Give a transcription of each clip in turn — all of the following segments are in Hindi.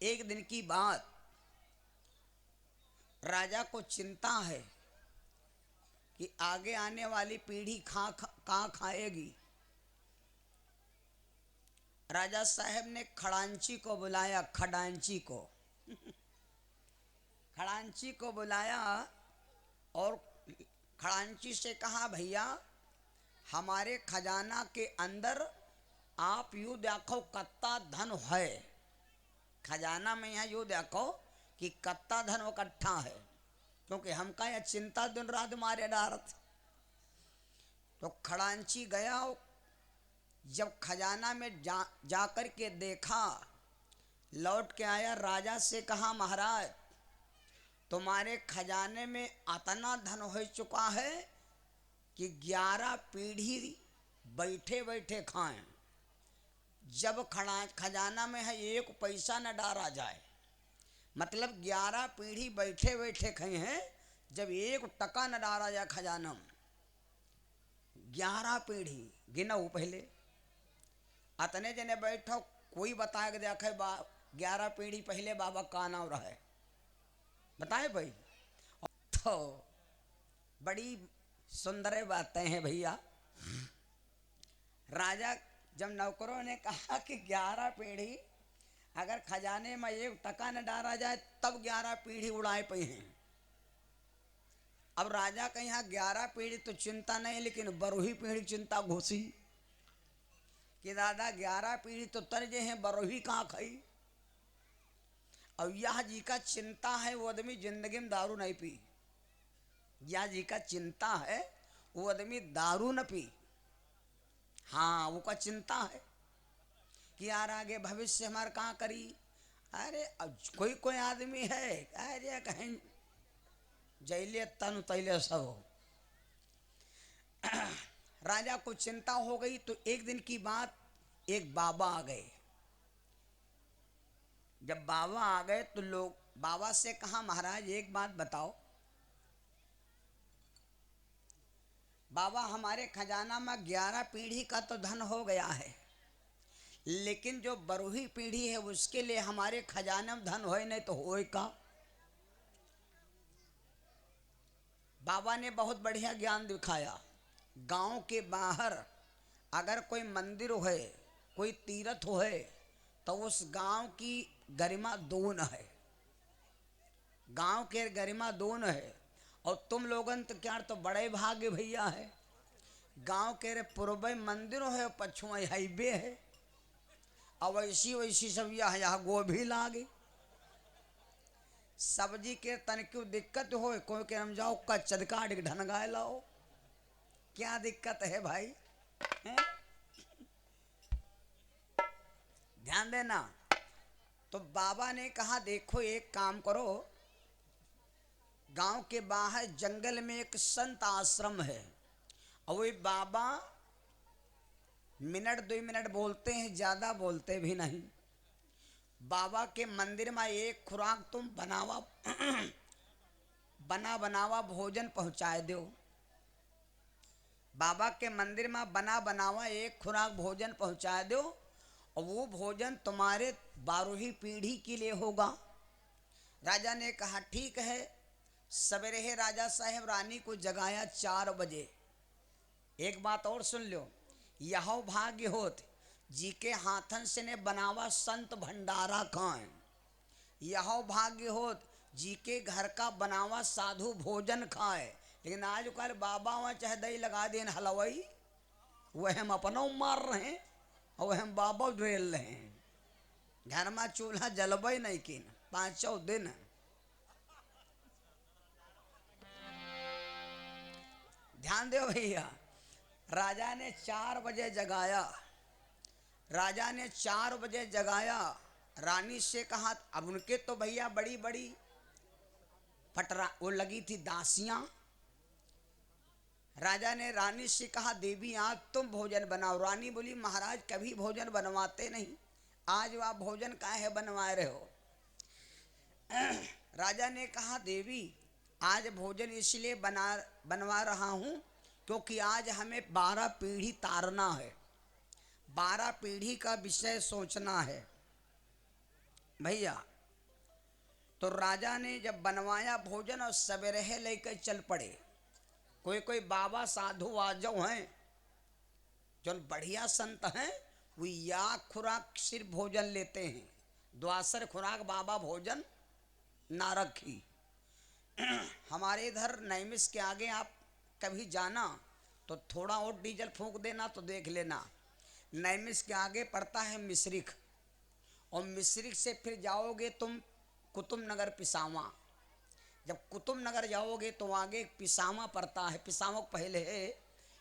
एक दिन की बात, राजा को चिंता है कि आगे आने वाली पीढ़ी कहाँ खाएगी। राजा साहब ने खड़ांची को बुलाया, खड़ांची को खड़ांची को बुलाया और खड़ांची से कहा, भैया हमारे खजाना के अंदर आप यूँ देखो कत्ता धन है। खजाना में यहाँ यूँ देखो कि कत्ता धन इकट्ठा है, क्योंकि हमका यह चिंता दिन रात मारे डारत। तो खड़ांची गया, जब खजाना में जा कर के देखा, लौट के आया, राजा से कहा, महाराज तुम्हारे खजाने में इतना धन हो चुका है कि 11 पीढ़ी बैठे बैठे खाएं। जब खजाना में है एक पैसा न डारा जाए, मतलब 11 पीढ़ी बैठे बैठे खाए हैं, जब एक टका न डारा जाए खजाना में। 11 पीढ़ी गिनाओ पहले, अतने जने बैठो, कोई बताए कि देखे 11 पीढ़ी पहले बाबा का नाम रहा है, बताए भाई। तो बड़ी सुंदर बातें हैं भैया। राजा जब नौकरों ने कहा कि 11 पीढ़ी अगर खजाने में एक टका न डाला जाए तब 11 पीढ़ी उड़ाए पे हैं। अब राजा के यहाँ 11 पीढ़ी तो चिंता नहीं, लेकिन 12वीं पीढ़ी चिंता घुसी कि दादा 11 पीढ़ी तो तरजे हैं, 12वीं कहाँ खाई। अब यह जी का चिंता है, वो आदमी जिंदगी में दारू नहीं पी। यह जी का चिंता है, वो आदमी दारू न पी। हाँ, वो का चिंता है कि यार आगे भविष्य हमारा कहाँ करी। अरे अब कोई कोई आदमी है, अरे कहीं जैले तन तैले सब। राजा को चिंता हो गई। तो एक दिन की बात, एक बाबा आ गए। जब बाबा आ गए तो लोग बाबा से कहा, महाराज एक बात बताओ। बाबा हमारे खजाना में 11 पीढ़ी का तो धन हो गया है, लेकिन जो 12वीं पीढ़ी है उसके लिए हमारे खजाने में धन होए नहीं तो होए का। बाबा ने बहुत बढ़िया ज्ञान दिखाया। गांव के बाहर अगर कोई मंदिर होए, कोई तीर्थ होए, तो उस गांव की गरिमा दून है। गांव के गरिमा दून है। और तुम लोगन तो क्या तो बड़े भाग्य भैया है, गांव के रे पूर्व मंदिर है, पश्चिम हाईवे है, और वैसी वैसी सब यहाँ गोभी लागे। सब्जी के तन क्यों दिक्कत हो, कोई के हम जाओ कच्चद काट के ढनगाए लाओ, क्या दिक्कत है भाई है? ध्यान देना। तो बाबा ने कहा, देखो एक काम करो, गांव के बाहर जंगल में एक संत आश्रम है, और वो बाबा मिनट 2 मिनट बोलते हैं, ज़्यादा बोलते भी नहीं। बाबा के मंदिर में एक खुराक तुम बनावा भोजन पहुँचाए दो। बाबा के मंदिर में बनावा एक खुराक भोजन पहुँचा दो, और वो भोजन तुम्हारे 12वीं पीढ़ी के लिए होगा। राजा ने कहा ठीक है। सवेरे है राजा साहब रानी को जगाया 4 बजे। एक बात और सुन लो, यह भाग्य होत जी के हाथन से ने बनावा संत भंडारा खाएं। यह भाग्य होत जी के घर का बनावा साधु भोजन खाए। लेकिन आज कल बाबा वहाँ चाहे दही लगा देन हलवाई, वह हम अपना मार रहे हैं और वह हम बाबा ड्रेल रहे हैं। घर में चूल्हा जलबई नहीं किन 5 दिन। ध्यान दो भैया। राजा ने 4 बजे जगाया। राजा ने 4 बजे जगाया। रानी से कहा, अब उनके तो भैया बड़ी बड़ी पटरा वो लगी थी दासियां। राजा ने रानी से कहा, देवी आज तुम भोजन बनाओ। रानी बोली, महाराज कभी भोजन बनवाते नहीं, आज आप भोजन काहे बनवा रहे हो। राजा ने कहा, देवी आज भोजन इसलिए बनवा रहा हूँ क्योंकि आज हमें 12 पीढ़ी तारना है, 12 पीढ़ी का विषय सोचना है। भैया तो राजा ने जब बनवाया भोजन और सवेरे लेकर चल पड़े। कोई कोई बाबा साधु आजो हैं जो बढ़िया संत हैं, वो या खुराक सिर्फ भोजन लेते हैं, द्वासर खुराक बाबा भोजन ना रखी। हमारे इधर नैमिष के आगे आप कभी जाना तो थोड़ा और डीजल फूंक देना तो देख लेना, नैमिष के आगे पड़ता है मिश्रिख, और मिश्रिख से फिर जाओगे तुम कुतुब नगर पिसावा। जब कुतुब नगर जाओगे तो आगे पिसावा पड़ता है, पिसावा पहले है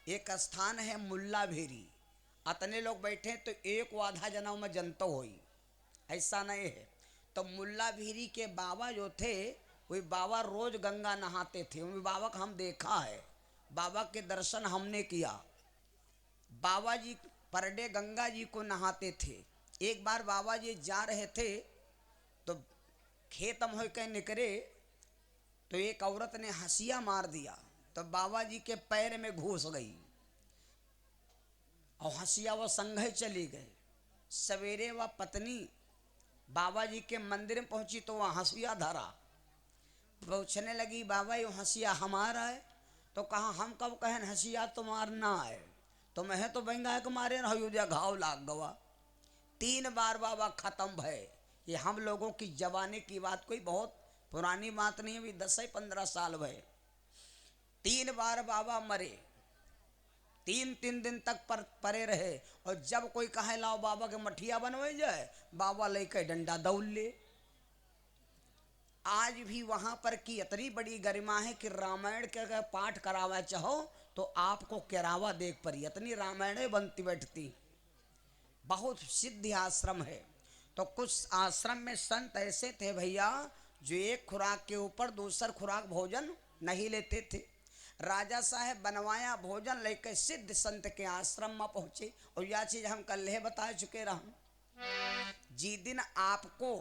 एक स्थान है मुल्ला भेरी। अतने लोग बैठे तो एक व आधा जन्म में जनता हुई, ऐसा नहीं है। तो मुल्ला भेरी के बाबा जो थे, वही बाबा रोज गंगा नहाते थे। उन बाबा का हम देखा है, बाबा के दर्शन हमने किया। बाबा जी पर डे गंगा जी को नहाते थे। एक बार बाबा जी जा रहे थे तो खेत में हो के निकले तो एक औरत ने हंसिया मार दिया, तो बाबा जी के पैर में घुस गई और हंसिया वो संघे चली गए। सवेरे वह पत्नी बाबा जी के मंदिर में पहुंची तो वह हंसिया धरा, पूछने लगी बाबा ये हंसिया हमारा है? तो कहा हम कब कहें हंसिया तुम्हार ना है, तो मैं तो बंगा के मारे न घाव लाग गवा। 3 बार बाबा खत्म भय। ये हम लोगों की जवानी की बात, कोई बहुत पुरानी बात नहीं है, अभी 10-15 साल भय। 3 बार बाबा मरे, 3 दिन तक परे रहे। और जब कोई कहे लाओ बाबा के मठिया बनवे जाए, बाबा लेके डंडा दौड़ ले। आज भी वहां पर की इतनी बड़ी गरिमा है कि रामायण के अगर पाठ करावा चाहो तो आपको केरावा देख पड़ी, इतनी रामायण बनती बैठती। बहुत सिद्ध आश्रम है। तो कुछ आश्रम में संत ऐसे थे भैया जो एक खुराक के ऊपर दूसर खुराक भोजन नहीं लेते थे। राजा साहब बनवाया भोजन लेकर सिद्ध संत के आश्रम में पहुंचे। और यह चीज हम कल बता चुके रहा। जी दिन आपको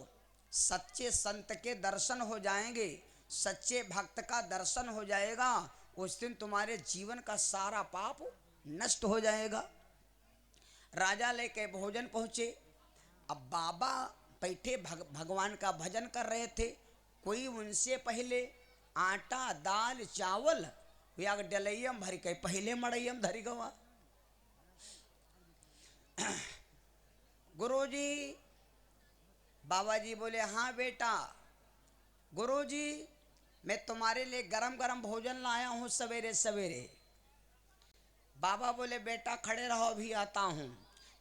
सच्चे संत के दर्शन हो जाएंगे, सच्चे भक्त का दर्शन हो जाएगा, उस दिन तुम्हारे जीवन का सारा पाप नष्ट हो जाएगा। राजा लेके भोजन पहुंचे। अब बाबा बैठे भगवान का भजन कर रहे थे। कोई उनसे पहले आटा दाल चावल या डलैयम भर के पहले मड़ैयम धरी गवा। गुरुजी, बाबा जी बोले हाँ बेटा। गुरुजी मैं तुम्हारे लिए गरम गरम भोजन लाया हूँ सवेरे सवेरे। बाबा बोले बेटा खड़े रहो अभी आता हूँ।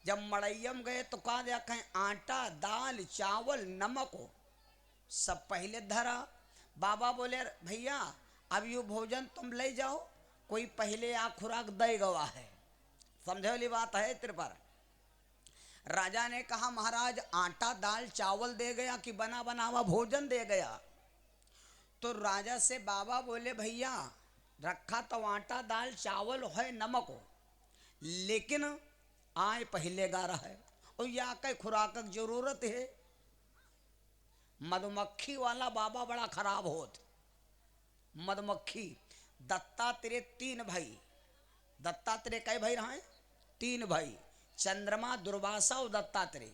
जब मड़ैयम गए तो कहा देखा आटा दाल चावल नमक हो सब पहले धरा। बाबा बोले भैया अब ये भोजन तुम ले जाओ, कोई पहले आ खुराक दे गवा है। समझे वाली बात है तेरे पर। राजा ने कहा महाराज आटा दाल चावल दे गया कि बना बनावा भोजन दे गया? तो राजा से बाबा बोले भैया रखा तो आटा दाल चावल है नमक हो, लेकिन आए पहले गा रहा है और या कई खुराक की जरूरत है। मधुमक्खी वाला बाबा बड़ा खराब होत। मधुमक्खी दत्तात्रेय 3 भाई, दत्तात्रेय कई भाई रहे? 3 भाई, चंद्रमा दुर्वासा और दत्तात्रेय।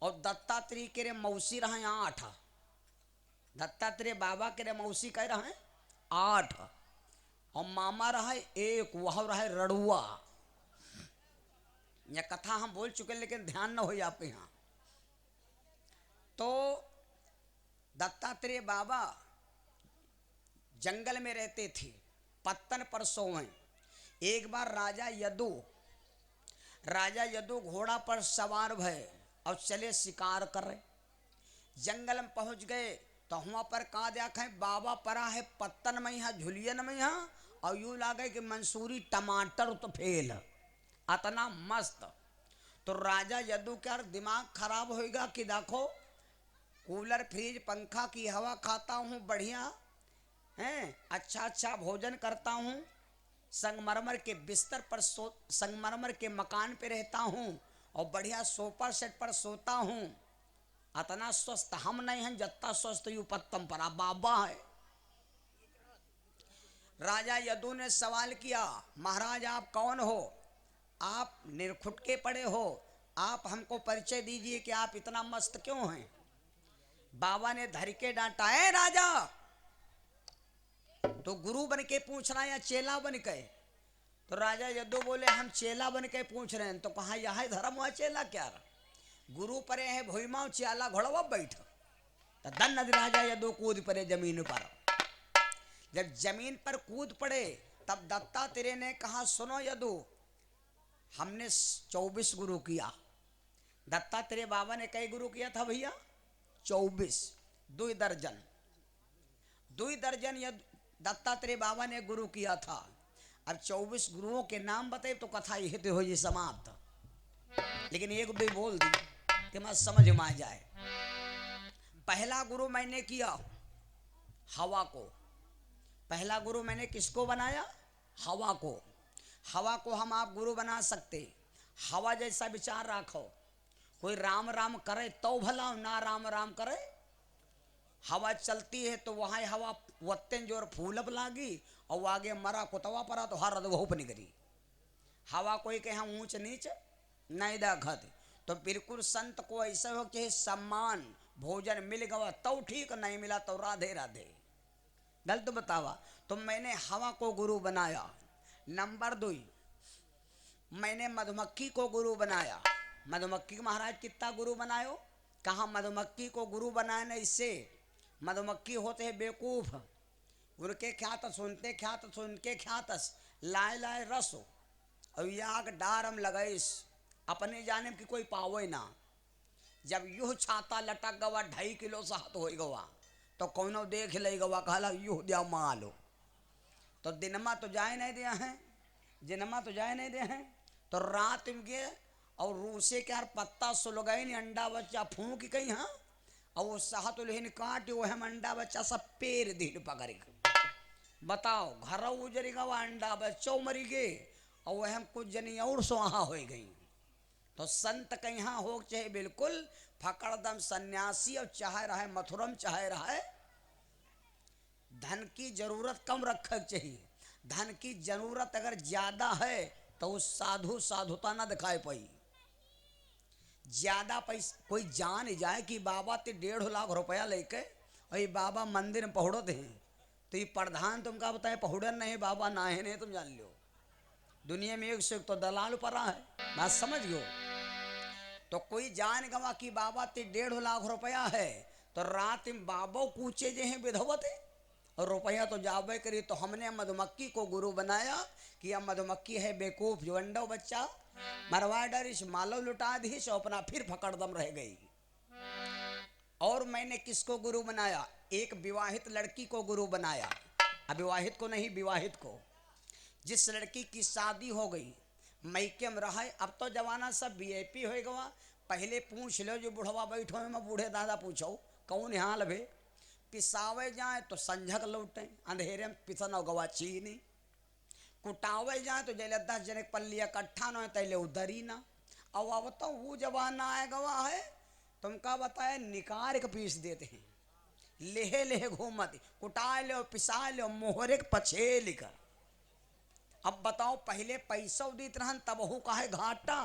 और दत्तात्रेय के रे मौसी रहे 8। दत्तात्रेय बाबा के रे मौसी कह रहे 8 और मामा रहे 1, वह रहे रड़ुआ। यह कथा हम बोल चुके लेकिन ध्यान न हो आपके यहाँ। तो दत्तात्रेय बाबा जंगल में रहते थे, पत्तन पर सोए। एक बार राजा यदु घोड़ा पर सवार भय और चले शिकार कर रहे। जंगल में पहुंच गए तो वहां पर कहा देखा बाबा परा है पत्तन में यहाँ झुलियन में यहाँ, और यूं लागे कि मंसूरी टमाटर तो फेल अतना मस्त। तो राजा यदु का दिमाग खराब होएगा कि देखो कूलर फ्रिज पंखा की हवा खाता हूँ बढ़िया हैं, अच्छा भोजन करता हूँ, संगमरमर के बिस्तर पर संगमरमर के मकान पे रहता हूँ और बढ़िया सोफा सेट पर सोता हूँ। अतना स्वस्थ हम नहीं हैं जत्ता स्वस्थ यू पत्तम पर बाबा है। राजा यदु ने सवाल किया महाराज आप कौन हो? आप निरखुटके पड़े हो, आप हमको परिचय दीजिए कि आप इतना मस्त क्यों हैं? बाबा ने धर के डांटा, है राजा तो गुरु बन के पूछ रहा है या चेला बन के? तो राजा यदु बोले हम चेला बन के पूछ रहे हैं। तो कहा यह धर्म हुआ चेला क्या रहा? गुरु परे है भुईमा चेला घोड़वा बैठ। तो धन राजा यदु कूद पड़े जमीन पर। जब जमीन पर कूद पड़े तब दत्तात्रेय ने कहा सुनो यदु, हमने 24 गुरु किया। दत्तात्रेय बाबा ने कई गुरु किया था भैया? 24, 2 दर्जन। 2 दर्जन दत्तात्रेय बाबा ने गुरु किया था। अब 24 गुरुओं के नाम बताए तो कथा यही तो हो जी समाप्त। लेकिन एक भी बोल दी कि मैं समझ में आ जाए। पहला गुरु मैंने किया हवा को। पहला गुरु मैंने किसको बनाया? हवा को। हवा को हम आप गुरु बना सकते। हवा जैसा विचार रखो, कोई राम राम करे तो भला, ना राम राम करे। हवा चलती है तो वहां हवा वत्तें जोर फूलब लागी और आगे मरा कुतवा परा तो हर रदवहुप निकली। हवा कोई कहे ऊंच नीच नहीं दाखत। तो बिल्कुल संत को ऐसा हो कि सम्मान भोजन मिल गया तो ठीक, नहीं मिला तो राधे राधे। गलत बतावा। तो मैंने हवा को गुरु बनाया। नंबर 2, मैंने मधुमक्खी को गुरु बनाया। मधुमक्खी को महाराज कितना गुरु बनायो? कहा मधुमक्खी को गुरु बनाने इससे मधुमक्खी होते हैं बेवकूफ। उनके ख्यात सुनते ख्यात सुनके ख्यातस लाए लाए रस और याग डारम लगाइस अपने जाने की कोई पावे ना। जब यूह छाता लटक गवा 2.5 किलो सात हो गवा तो कौनो देख ले गवा कहला यूह दिया मालो। तो दिनमा तो जाए नहीं दिया है, जिनमा तो जाए नहीं दिया है। तो रात में गए और रूसे के यार पत्ता सुलगाई नहीं, अंडा बच्चा फूंक गई। हाँ, और वो साहत लेन काट वो हम अंडा बच्चा सब पेड़ दीन पकड़। बताओ घर उजरी गवा अंडा बच्चों मरी गए और वह हम कुछ जनी और सुहा हो गई। तो संत कहीं हो चाहे बिल्कुल फकड़दम सन्यासी और चाहे रहे मथुरम चाहे रहे धन की जरूरत कम रखना चाहिए। धन की जरूरत अगर ज्यादा है तो उस साधु साधुता ना दिखाई पाई। ज्यादा पैसा कोई जान जाए कि बाबा ते 1.5 लाख रुपया लेके और ये बाबा मंदिर में पहुड़ो थे तो ये प्रधान तुमका बताए पहुड़न नहीं बाबा ना है नहीं, तुम जान लो दुनिया में एक से तो दलाल परा है। बात समझ गयो। तो कोई जान गवा कि बाबा ते 1.5 लाख रुपया है तो रात में बाबा कूचे जे हैं विधवत है और रुपया तो जाबे करी। तो हमने मधुमक्खी को गुरु बनाया कि अब मधुमक्खी है बेवकूफ जो अंडो बच्चा मरवा डरिश मालो लुटा दी सो अपना फिर फकड़दम रह गई। और मैंने किसको गुरु बनाया? एक विवाहित लड़की को गुरु बनाया। अविवाहित को नहीं, विवाहित को। जिस लड़की की शादी हो गई मैके में रहा। अब तो जमाना सब VIP हो गवा। पहले पूछ लो जो बुढ़वा बैठो मैं बूढ़े दादा पूछो कौन हाल भे। पिसावे जाए तो संझक लौटे अंधेरे में पिसन और गवा चीनी। कुटावे जाए तो जैले 10 जने पल्लिया इकट्ठा न तैले उधरी ना। अब अब तो वो जमाना आए गवा है तुमका बताए निकार के पीस देते हैं। लेहे लेहे घूमत कुटा लो पिसा लो मोहरे के पछे लिखा। अब बताओ पहले पैसा दीत रहन तब हु काहे घाटा।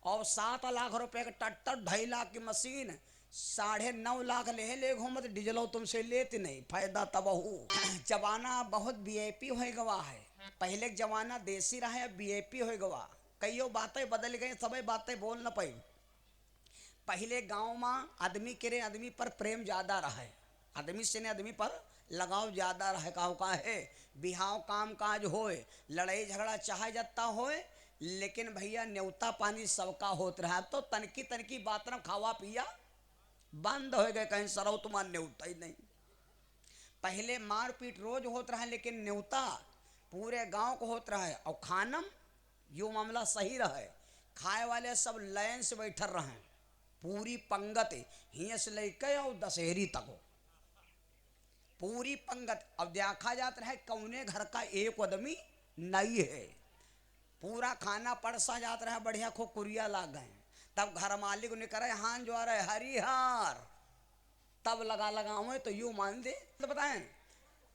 और 7 लाख रुपए का टट्टर 2.5 लाख की मशीन 9.5 लाख ले घूमत डीजलो तुमसे लेते नहीं फायदा तब हु। जमाना बहुत VIP हो गवा है। पहले जमाना देसी रहा है VIP हो गवा। कईयों बातें बदल गई सब बातें बोल न पाई। पहले गांव में आदमी के आदमी पर प्रेम ज्यादा रहा है। आदमी से ने आदमी पर लगाव ज्यादा रहे। काहू का है बिहाव काम काज होए लड़ाई झगड़ा चाहे जाता होए लेकिन भैया न्योता पानी सबका होत रहा। तो तनकी तनकी बात न खावा पिया बंद हो गए कहीं सरव तुम्हारा न्योता ही नहीं। पहले मारपीट रोज होत रहा लेकिन न्योता पूरे गांव को होत रहा है। और खानम यो मामला सही रहे। खाए वाले सब लाइन से बैठर रहे पूरी पंगत हिय से लेके और दशहरी तक हो पूरी पंगत। अब देखा जाता है कौने घर का एक आदमी नहीं है। पूरा खाना परसा जाता रहा बढ़िया खो कुरिया लाग गए। तब घर मालिक ने करे हान जो आ रहे हरिहार तब लगा लगावे तो यूं मान दे। तो बताएं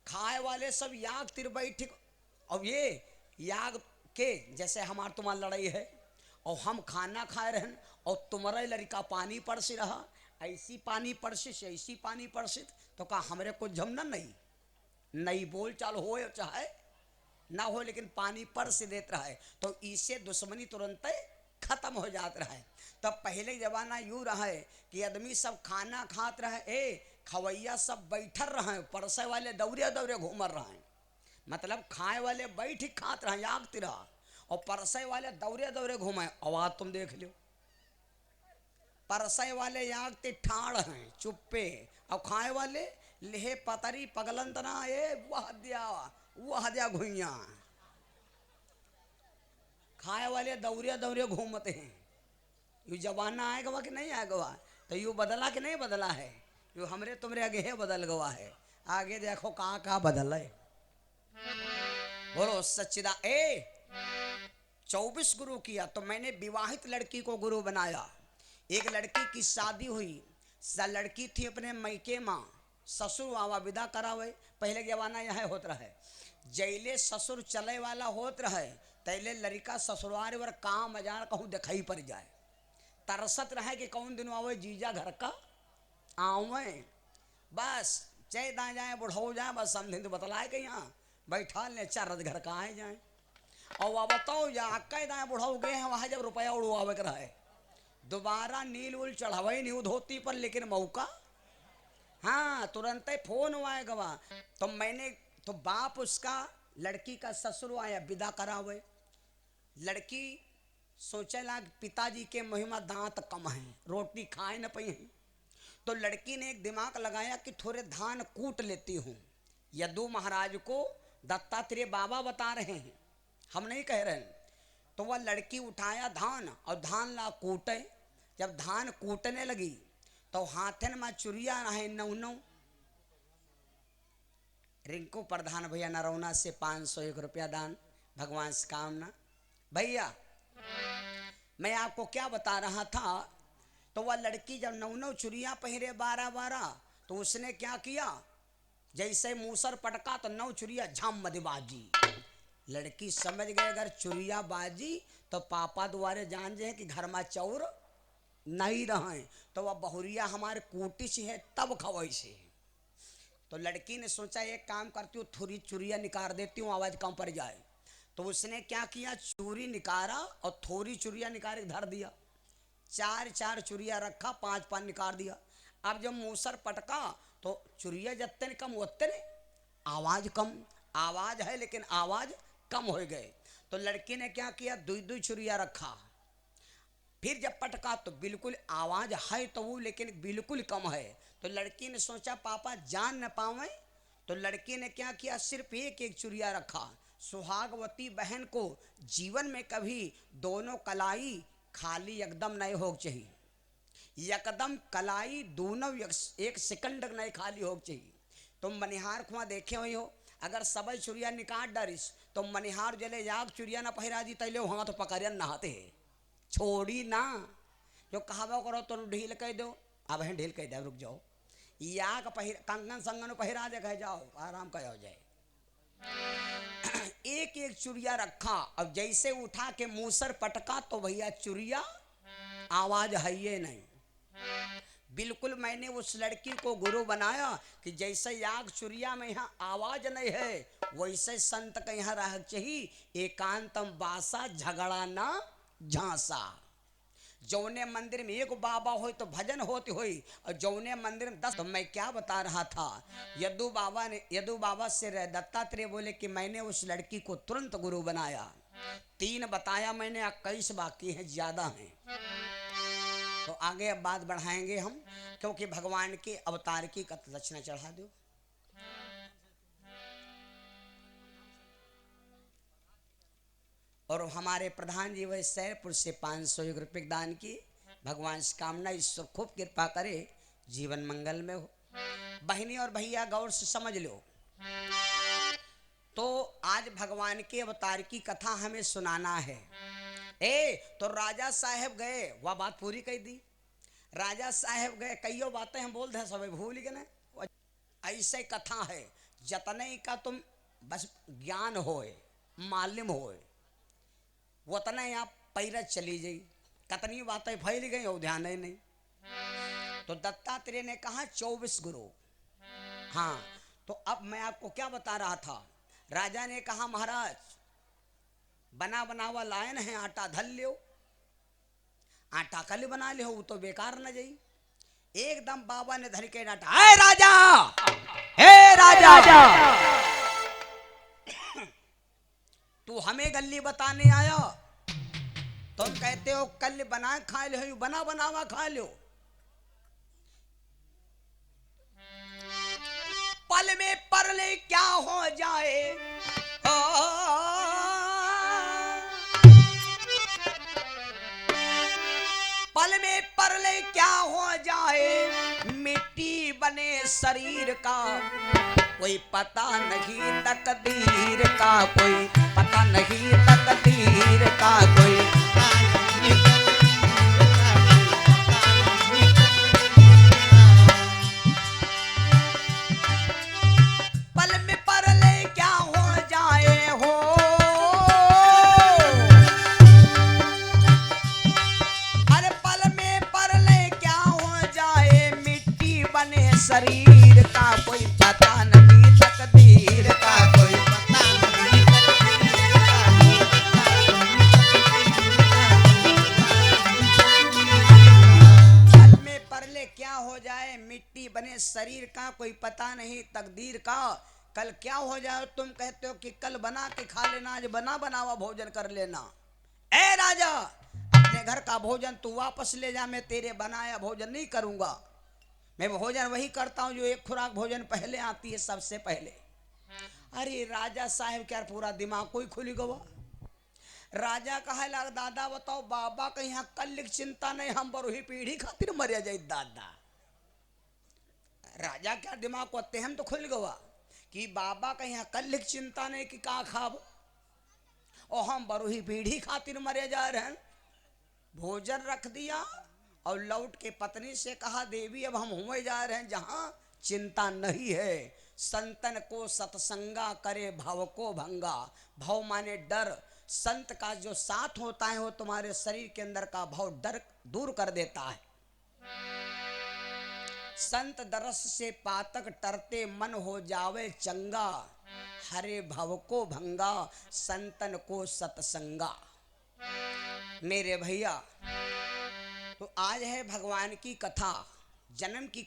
खाए वाले सब याग तिर बैठ। अब ये याग के जैसे हमार तुम्हार लड़ाई है और हम खाना खाए रहन और तुम्हारा लड़का पानी पड़सी रहा ऐसी पानी परसित ऐसी पानी परसित, तो कहा हमरे को जमना नहीं, नहीं बोल चाल हो चाहे ना हो, लेकिन पानी पर से देता है तो इससे दुश्मनी तुरंत खत्म हो जाता है। तब पहले जमाना यूँ रहा कि आदमी सब खाना खात रहे, खवैया सब बैठर रहे, परसे वाले दौरे दौरे घूमर रहे, मतलब खाए वाले बैठ ही खात रहे यागती रहा, और परसे वाले दौरे दौरे घूमे। आवाज तुम देख लो, परसे वाले यागते ठाड़ हैं चुप्पे, और खाए वाले लेहे पतरी पगलंतना वह दिया घुइया, खाए वाले दौरे दौरे घूमते हैं। यू जमाना आएगा कि नहीं आएगा, तो यू बदला कि नहीं बदला है, यू हमरे तुमरे आगे है बदल गवा है। आगे देखो कहाँ कहाँ बदल है। बोलो सच्चिदा। 24 गुरु किया तो मैंने विवाहित लड़की को गुरु बनाया। एक लड़की की शादी हुई, लड़की थी अपने मैके माँ, ससुर आवा विदा करावे। पहले जमाना यह होत रहे, जैले ससुर चले वाला होत रहे तैले लड़का ससुराल वर काम मजार कहूँ दिखाई पड़ जाए, तरसत रहे कि कौन दिन आवे जीजा घर का आवे, बस चाहे दाए जाए बुढ़ो जाए, बस समझे तो बतलाए कि यहाँ बैठा ले चार रथ घर का आए जाए। और वह बताओ या कई दाए बुढ़ो गए हैं वहाँ जब रुपया उड़वावे कर रहे, दोबारा नील उल चढ़ावे नहीं धोती पर, लेकिन मौका हाँ तुरंत ही फोन आए गवा। तो मैंने तो बाप उसका लड़की का ससुर आया विदा करावे। लड़की सोचे लाग पिताजी के महिमा दांत कम है, रोटी खाए न पाई है, तो लड़की ने एक दिमाग लगाया कि थोड़े धान कूट लेती हूँ। यदु महाराज को दत्तात्रेय बाबा बता रहे हैं, हम नहीं कह रहे हैं। तो वह लड़की उठाया धान और धान ला कूटे। जब धान कूटने लगी तो हाथन में चुरिया रहे 9 रिंकू प्रधान भैया नरौना से 501 रुपया दान, भगवान से कामना। भैया मैं आपको क्या बता रहा था, तो वह लड़की जब 9 चुरिया पहरे 12 तो उसने क्या किया, जैसे मूसर पटका तो 9 चुरिया झम मदबाजी। लड़की समझ गए अगर चुरिया बाजी तो पापा द्वारे जान जे कि घर में चौर नहीं रहे, तो वह बहुरिया हमारे कोटी से है तब खवाई से। तो लड़की ने सोचा एक काम करती हूँ थोड़ी चुरिया निकाल देती हूँ, आवाज कम पड़ जाए। तो उसने क्या किया, चूरी निकाला और थोड़ी चुरिया निकाल के धर दिया, 4 चुरिया रखा, 5 निकाल दिया। अब जब मूसर पटका तो चुरिया जत्ते कम उतने आवाज कम, आवाज है लेकिन आवाज कम हो गए। तो लड़की ने क्या किया, 2 चुरिया रखा, फिर जब पटका तो बिल्कुल आवाज है तो वो लेकिन बिल्कुल कम है। तो लड़की ने सोचा पापा जान न पावे, तो लड़की ने क्या किया, सिर्फ एक चुरिया रखा। सुहागवती बहन को जीवन में कभी दोनों कलाई खाली एकदम नहीं हो चाहिए, एकदम कलाई दोनों एक सेकंड नहीं खाली हो चाहिए। तुम मनिहार खुआ देखे हुई हो, अगर सब चुरिया निकाल डरिस तो मनिहार जले याग चुरिया ना पहरा दी तैले वहाँ तो पकड़ियन नहाते है, छोड़ी ना। जो कहावा करो तो ढील कह दो, अब है ढील कह दे रुक जाओ, याग कंगन संगन पहरा दे कह जाओ आराम कह हो जाए। एक चुरिया रखा, अब जैसे उठा के मूसर पटका तो भैया चुरिया आवाज है ये नहीं। बिल्कुल मैंने उस लड़की को गुरु बनाया कि जैसे याग चुरिया में यहाँ आवाज नहीं है, वैसे संत का यहाँ रह चाहिए एकांतम बासा झगड़ा ना झांसा। जौने मंदिर में एक बाबा हो तो भजन होती हुई, और जौने मंदिर में 10। तो मैं क्या बता रहा था, यदु बाबा से दत्तात्रेय बोले कि मैंने उस लड़की को तुरंत गुरु बनाया। 3 बताया मैंने, 21 बाकी हैं, ज्यादा हैं। तो आगे अब बात बढ़ाएंगे हम, क्योंकि भगवान के अवतार की दक्षिणा चढ़ा दो। और हमारे प्रधान जी वह सैरपुर से 501 रुपये दान की, भगवान से कामना ईश्वर खूब कृपा करे, जीवन मंगल में हो। बहनी और भैया गौर से समझ लो, तो आज भगवान के अवतार की कथा हमें सुनाना है। तो राजा साहेब गए, वह बात पूरी कह दी। राजा साहेब गए, कईयों बातें हम बोल रहे सब भूल गए। ऐसे कथा है, जतने का तुम बस ज्ञान होए मालूम होए उतना आप पैरत चली जाई, कतनी बातें फैल गई और ध्यान ही नहीं। तो दत्तात्रेय ने कहा 24 गुरु। हाँ, तो अब मैं आपको क्या बता रहा था, राजा ने कहा महाराज बना बनावा लायन है, आटा धल लियो, आटा कल बना लियो, वो तो बेकार न जाई। एकदम बाबा ने धर के डांटा, हे राजा, हे राजा, तू हमें गल्ली बताने आया, तुम कहते हो कल बना खा लो, बना बनावा खा लो। पल में परले क्या हो जाए, पल में परले क्या हो जाए, मिट्टी बने शरीर का कोई पता नहीं तकदीर का, कोई पता नहीं तकदीर का, कोई पल में परले क्या हो जाए हो, अरे पल में परले क्या हो जाए, मिट्टी बने शरीर का कोई पता नहीं तकदीर का, कोई पता नहीं पल में परले क्या हो जाए, मिट्टी बने शरीर का कोई पता नहीं तकदीर का, कल क्या हो जाए। तुम कहते हो कि कल बना के खा लेना, आज बना बनावा भोजन कर लेना। ए राजा, अपने घर का भोजन तू वापस ले जा, मैं तेरे बनाया भोजन नहीं करूंगा। मैं भोजन वही करता हूं जो एक खुराक भोजन पहले आती है, सबसे पहले। अरे राजा साहब क्या पूरा दिमाग कोई खुली गवा। राजा कहा लग, दादा बताओ, बाबा का यहाँ कल चिंता नहीं, हम बरूही पीढ़ी खातिर मर जाए दादा। राजा क्या दिमाग को तेहन तो खुल गवा कि बाबा का यहाँ कल चिंता नहीं कि का खाब, और हम बरूही पीढ़ी खातिर मरे जा रहे हैं। भोजन रख दिया और लौट के पत्नी से कहा, देवी अब हम हुए जा रहे हैं जहां चिंता नहीं है। संतन को सत्संगा करे भव को भंगा, भव माने डर, संत का जो साथ होता है वो तुम्हारे शरीर के अंदर का भव डर दूर कर देता है। संत दरस से पातक टरते मन हो जावे चंगा, हरे भव को भंगा संतन को सत्संगा। मेरे भैया, तो आज है भगवान की कथा, जन्म की